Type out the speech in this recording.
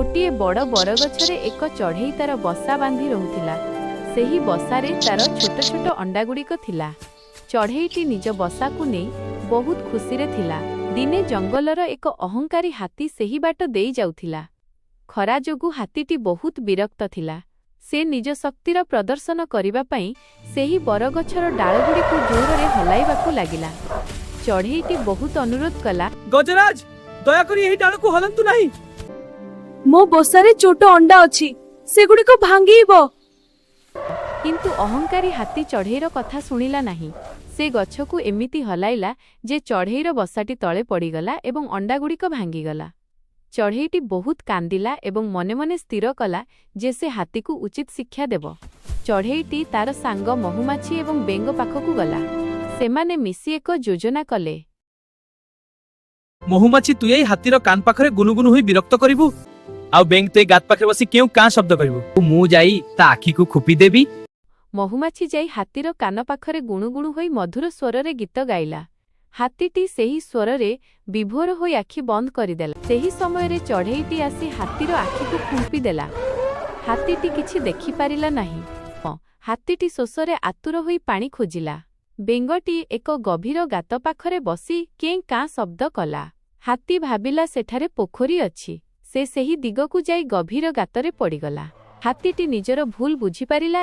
गोटे बड़ बरगछरे एक चढ़ई तार बसा बांधि रहुथिला। सेही बसारे तार छोट छोट अंडागुड़िक थिला। चढ़ईटी निज बसाकू नहीं बहुत खुशी थिला। दिने जंगलर एक अहंकारी हाथी सेही बाट देई जाउथिला। खरा जोगु हाथीटी बहुत विरक्त थिला। से निज शक्तिर प्रदर्शन करिबा पई सेही बरगछर डालगुड़िकु जोररे हलाइबाकु लागिला। चढ़ईटी बहुत अनुरोध कला, गजराज दया करी एही डालकु हलंतु नाही। मो बसारे छोट अंडा अछि, सेगुडी को भांगीबो। किंतु अहंकारी हाथी चढ़ईर कथा सुनिला नाही। से गछकु एमिति हलाइला जे चढ़ईर बसाटी तळे पड़ीगला एवं अंडागुड़िक भांगीगला। चढ़ईटी बहुत कांदिला एवं मने मने स्थिर कला जे से हाथी को उचित शिक्षा देव। चढ़ईटी तार सांग महुमाछी एवं बेंग पाखकु गला। सेमाने मिसी एक योजना कले। महुमाछी तु एई हाथीर कान पाखरे गुनुगुनु होई विरक्त करिवु, आ बेंग ते गात पाखरे बसी केउ का शब्द करिवु। मु जाई ता आखी को खुपी देबी। महुमाछी जाई हाथीर कान पाखरे गुणुगुणु होई मधुर स्वररे गीत गाइला। हाथीटी सेही स्वररे विभोर होई आखि बंद करिदेला। सेही समयरे चढ़ईटी आसी हाथीर आखि को खुंपी देला। हाथीटी किछि देखि पारिला नाही। हाथीटी शोषरे आतुर होई पानी खोजिला। बेंगटी एक गभीर गात पाखरे बसी कें कां शब्द कला। हाथी भाबिला सेठारे पोखरी अछि। से सेही दिगकु जाई गभीर गातरे पड़ीगला। हाथीटी निजर भूल बुझी पारिला।